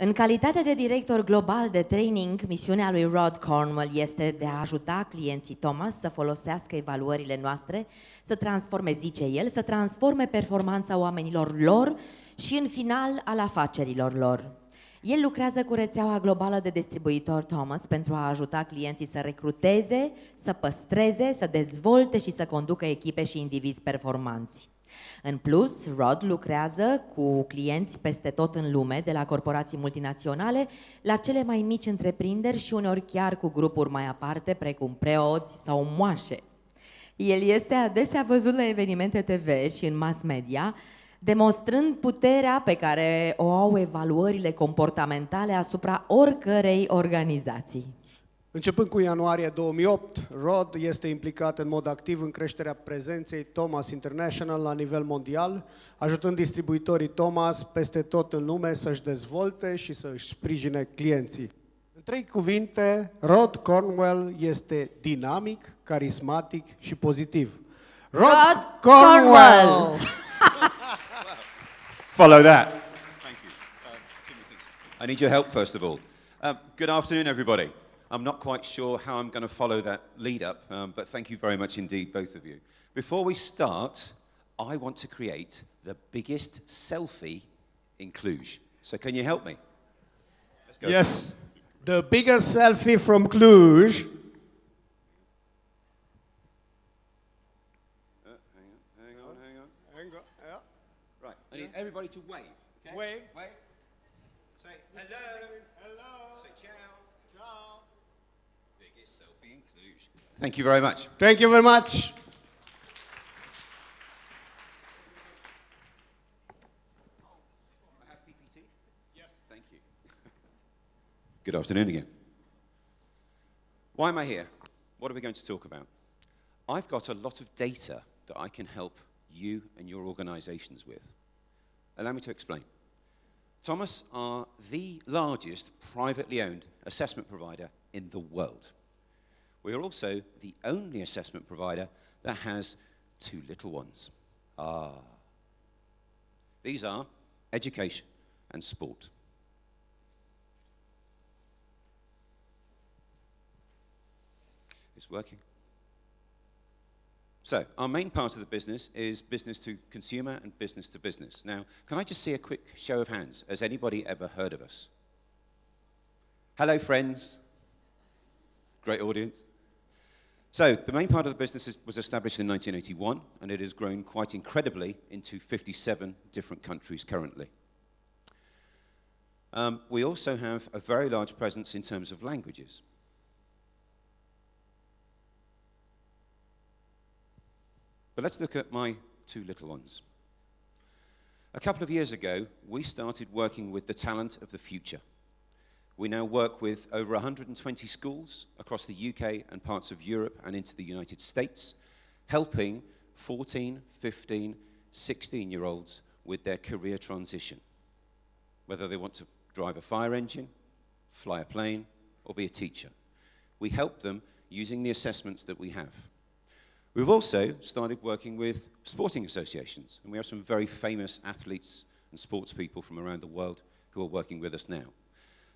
În calitate de director global de training, misiunea lui Rod Cornwell este de a ajuta clienții Thomas să folosească evaluările noastre, să transforme, zice el, să transforme performanța oamenilor lor și în final al afacerilor lor. El lucrează cu rețeaua globală de distribuitori Thomas pentru a ajuta clienții să recruteze, să păstreze, să dezvolte și să conducă echipe și indivizi performanți. În plus, Rod lucrează cu clienți peste tot în lume, de la corporații multinaționale la cele mai mici întreprinderi și uneori chiar cu grupuri mai aparte, precum preoți sau moașe. El este adesea văzut la evenimente TV și în mass media, demonstrând puterea pe care o au evaluările comportamentale asupra oricărei organizații. Începând cu ianuarie 2008, Rod este implicat în mod activ în creșterea prezenței Thomas International la nivel mondial, ajutând distribuitorii Thomas peste tot în lume să-și dezvolte și să-și sprijine clienții. În 3 cuvinte, Rod Cornwell este dinamic, carismatic și pozitiv. Rod Cornwell! Follow that. Thank you. Two more things. I need your help first of all. Good afternoon, everybody. I'm not quite sure how I'm going to follow that lead up, but thank you very much indeed, both of you. Before we start, I want to create the biggest selfie in Cluj. So can you help me? Let's go. Yes, the biggest selfie from Cluj. Hang on. Yeah. Right, I need everybody to wave. Okay? Wave. Wave. Say hello. Hello. Say ciao. Ciao. Biggest selfie in Cluj. Thank you very much. Thank you very much. I have PPT? Yes. Thank you. Good afternoon again. Why am I here? What are we going to talk about? I've got a lot of data that I can help you and your organizations with. Allow me to explain. Thomas are the largest privately owned assessment provider in the world. We are also the only assessment provider that has 2 little ones. These are education and sport. It's working. So, our main part of the business is business to consumer and business to business. Now, can I just see a quick show of hands? Has anybody ever heard of us? Hello, friends. Great audience. So, the main part of the business was established in 1981, and it has grown quite incredibly into 57 different countries currently. We also have a very large presence in terms of languages. But let's look at my 2 little ones. A couple of years ago, we started working with the talent of the future. We now work with over 120 schools across the UK and parts of Europe and into the United States, helping 14, 15, 16-year-olds with their career transition, whether they want to drive a fire engine, fly a plane, or be a teacher. We help them using the assessments that we have. We've also started working with sporting associations, and we have some very famous athletes and sports people from around the world who are working with us now.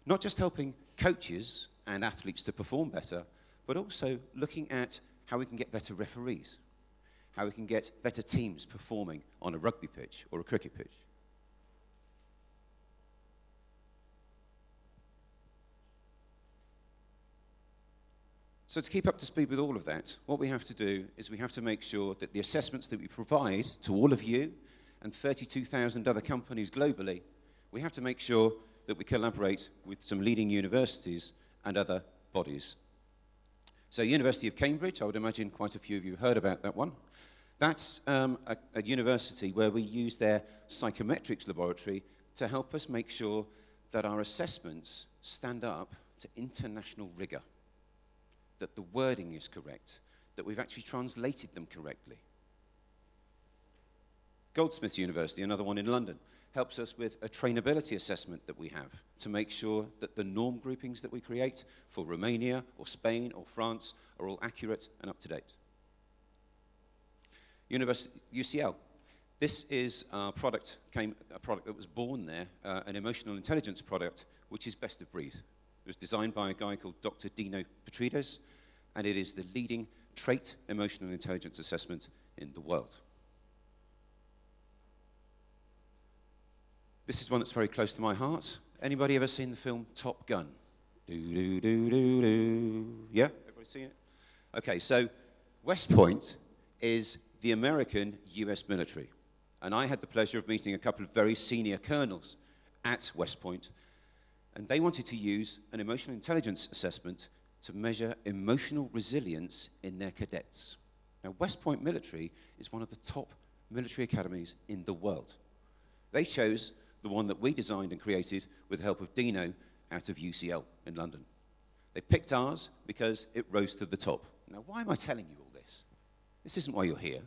Not just helping coaches and athletes to perform better, but also looking at how we can get better referees, how we can get better teams performing on a rugby pitch or a cricket pitch. So to keep up to speed with all of that, what we have to do is we have to make sure that the assessments that we provide to all of you and 32,000 other companies globally, we have to make sure that we collaborate with some leading universities and other bodies. So University of Cambridge, I would imagine quite a few of you heard about that one. That's a university where we use their psychometrics laboratory to help us make sure that our assessments stand up to international rigor, that the wording is correct, that we've actually translated them correctly. Goldsmiths University, another one in London, helps us with a trainability assessment that we have to make sure that the norm groupings that we create for Romania or Spain or France are all accurate and up to date. UCL, This is a product that was born there, an emotional intelligence product, which is best of breed. It was designed by a guy called Dr. Dino Petrides, and it is the leading trait emotional intelligence assessment in the world. This is one that's very close to my heart. Anybody ever seen the film Top Gun? Yeah? Everybody seen it? Okay, so West Point is the American US military. And I had the pleasure of meeting a couple of very senior colonels at West Point, and they wanted to use an emotional intelligence assessment to measure emotional resilience in their cadets. Now, West Point Military is one of the top military academies in the world. They chose the one that we designed and created with the help of Dino out of UCL in London. They picked ours because it rose to the top. Now, why am I telling you all this? This isn't why you're here.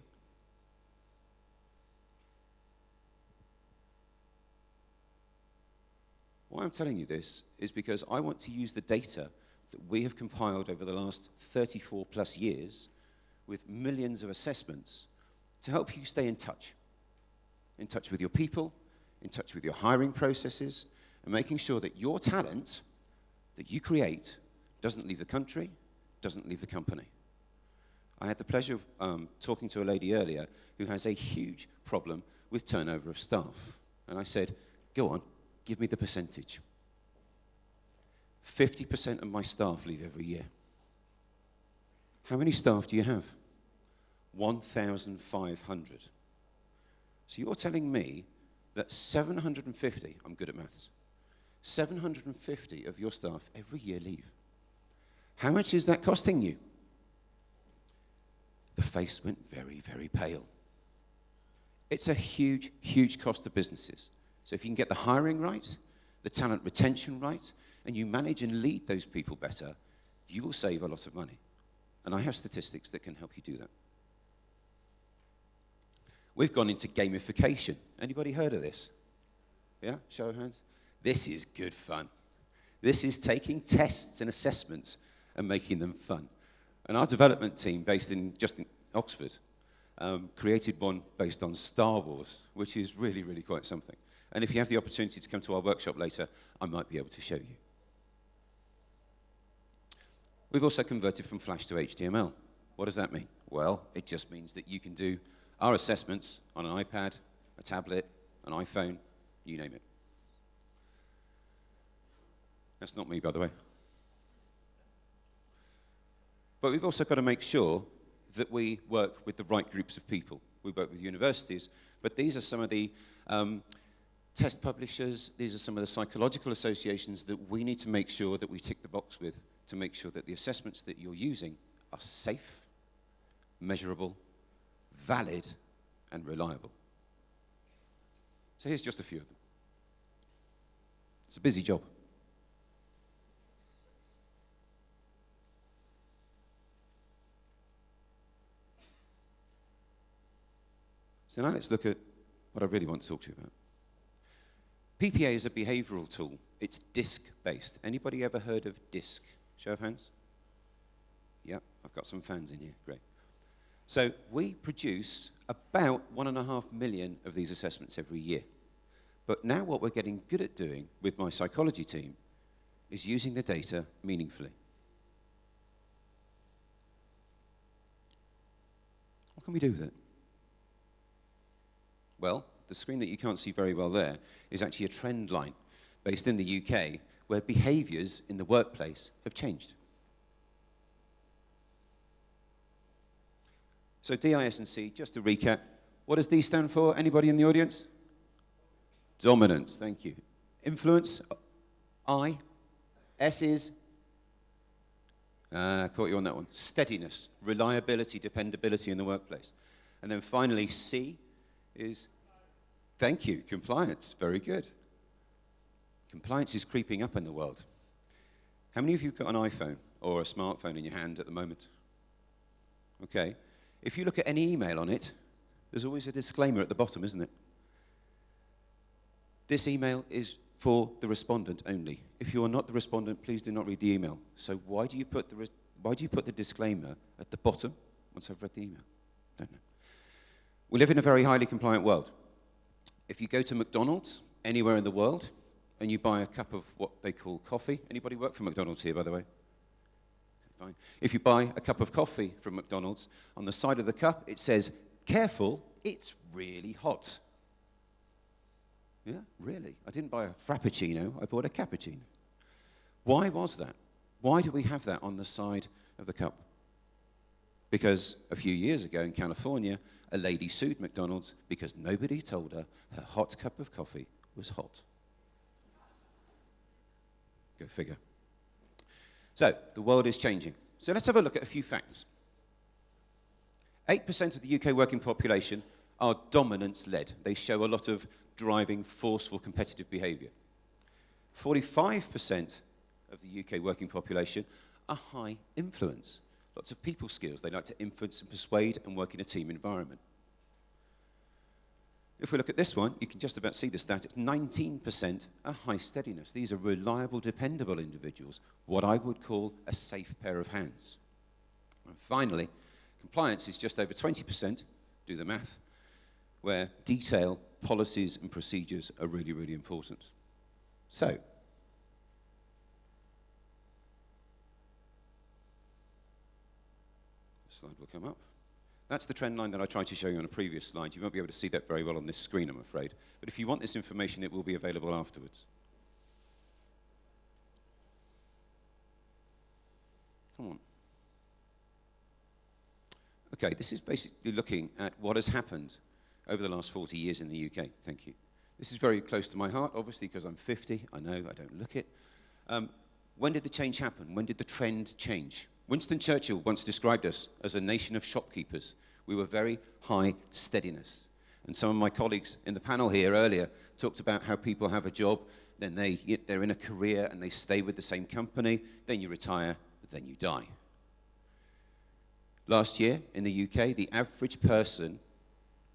Why I'm telling you this is because I want to use the data that we have compiled over the last 34 plus years with millions of assessments to help you stay in touch with your people, in touch with your hiring processes, and making sure that your talent that you create doesn't leave the country, doesn't leave the company. I had the pleasure of talking to a lady earlier who has a huge problem with turnover of staff. And I said, go on, give me the percentage. 50% of my staff leave every year. How many staff do you have? 1,500. So you're telling me that 750, I'm good at maths, 750 of your staff every year leave. How much is that costing you? The face went very, very pale. It's a huge, huge cost to businesses. So if you can get the hiring right, the talent retention right, and you manage and lead those people better, you will save a lot of money. And I have statistics that can help you do that. We've gone into gamification. Anybody heard of this? Yeah? Show of hands. This is good fun. This is taking tests and assessments and making them fun. And our development team, based in Oxford, created one based on Star Wars, which is really, really quite something. And if you have the opportunity to come to our workshop later, I might be able to show you. We've also converted from Flash to HTML. What does that mean? Well, it just means that you can do our assessments on an iPad, a tablet, an iPhone, you name it. That's not me, by the way. But we've also got to make sure that we work with the right groups of people. We work with universities, but these are some of the test publishers, these are some of the psychological associations that we need to make sure that we tick the box with to make sure that the assessments that you're using are safe, measurable, valid, and reliable. So here's just a few of them. It's a busy job. So now let's look at what I really want to talk to you about. PPA is a behavioral tool. It's DISC-based. Anybody ever heard of DISC? Show of hands. Yep, I've got some fans in here. Great. So we produce about 1.5 million of these assessments every year. But now what we're getting good at doing with my psychology team is using the data meaningfully. What can we do with it? Well, the screen that you can't see very well there is actually a trend line based in the UK where behaviors in the workplace have changed. So DIS and C, just to recap, what does D stand for? Anybody in the audience? Dominance, thank you. Influence, I. S is, caught you on that one. Steadiness, reliability, dependability in the workplace. And then finally, C is, thank you, compliance, very good. Compliance is creeping up in the world. How many of you have got an iPhone or a smartphone in your hand at the moment? Okay. If you look at any email on it, there's always a disclaimer at the bottom, isn't it? This email is for the respondent only. If you are not the respondent, please do not read the email. So why do you put the disclaimer at the bottom once I've read the email? Don't know. We live in a very highly compliant world. If you go to McDonald's anywhere in the world and you buy a cup of what they call coffee, anybody work for McDonald's here, by the way? Okay, fine. If you buy a cup of coffee from McDonald's, on the side of the cup it says, "Careful, it's really hot." Yeah, really. I didn't buy a Frappuccino, I bought a cappuccino. Why was that? Why do we have that on the side of the cup? Because a few years ago in California, a lady sued McDonald's because nobody told her her hot cup of coffee was hot. Go figure. So, the world is changing. So let's have a look at a few facts. 8% of the UK working population are dominance-led. They show a lot of driving, forceful, competitive behaviour. 45% of the UK working population are high influence. Lots of people skills. They like to influence and persuade and work in a team environment. If we look at this one, you can just about see the stat. It's 19% are high steadiness. These are reliable, dependable individuals, what I would call a safe pair of hands. And finally, compliance is just over 20%, do the math, where detail, policies and procedures are really, really important. So, the slide will come up. That's the trend line that I tried to show you on a previous slide. You won't be able to see that very well on this screen, I'm afraid. But if you want this information, it will be available afterwards. Come on. Okay, this is basically looking at what has happened over the last 40 years in the UK. Thank you. This is very close to my heart, obviously, because I'm 50. I know, I don't look it. When did the change happen? When did the trend change? Winston Churchill once described us as a nation of shopkeepers. We were very high steadiness. And some of my colleagues in the panel here earlier talked about how people have a job, then they're in a career and they stay with the same company, then you retire, then you die. Last year in the UK, the average person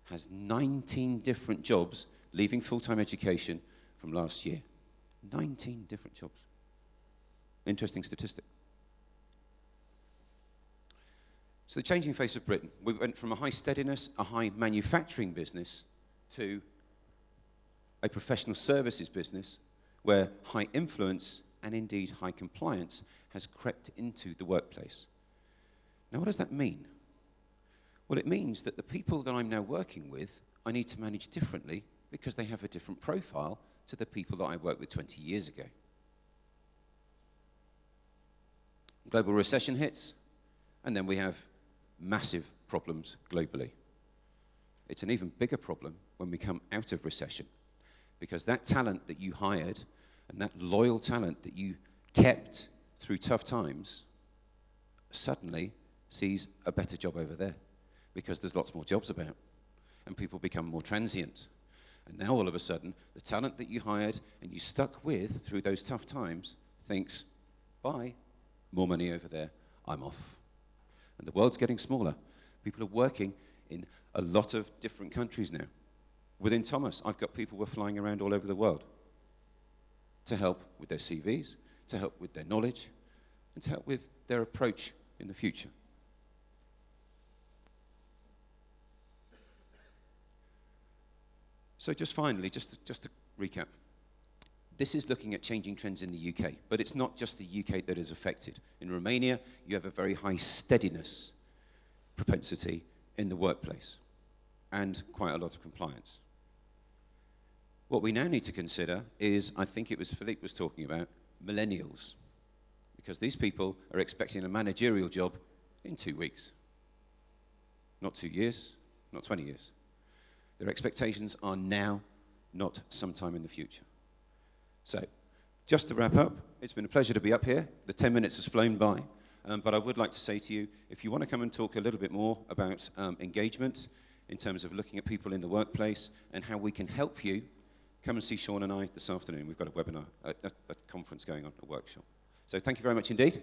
has 19 different jobs leaving full-time education from last year. 19 different jobs. Interesting statistic. So the changing face of Britain, we went from a high steadiness, a high manufacturing business, to a professional services business where high influence and indeed high compliance has crept into the workplace. Now, what does that mean? Well, it means that the people that I'm now working with, I need to manage differently because they have a different profile to the people that I worked with 20 years ago. Global recession hits, and then we have massive problems globally. It's an even bigger problem when we come out of recession, because that talent that you hired and that loyal talent that you kept through tough times suddenly sees a better job over there because there's lots more jobs about and people become more transient. And now all of a sudden, the talent that you hired and you stuck with through those tough times thinks, bye, more money over there, I'm off. And the world's getting smaller. People are working in a lot of different countries now. Within Thomas, I've got people who are flying around all over the world to help with their CVs, to help with their knowledge, and to help with their approach in the future. So just finally, just to recap, this is looking at changing trends in the UK, but it's not just the UK that is affected. In Romania, you have a very high steadiness propensity in the workplace and quite a lot of compliance. What we now need to consider is, I think it was Philippe was talking about, millennials, because these people are expecting a managerial job in 2 weeks. Not 2 years, not 20 years. Their expectations are now, not sometime in the future. So, just to wrap up, it's been a pleasure to be up here. The 10 minutes has flown by, but I would like to say to you, if you want to come and talk a little bit more about engagement in terms of looking at people in the workplace and how we can help you, come and see Sean and I this afternoon. We've got a webinar, a conference going on, a workshop. So thank you very much indeed.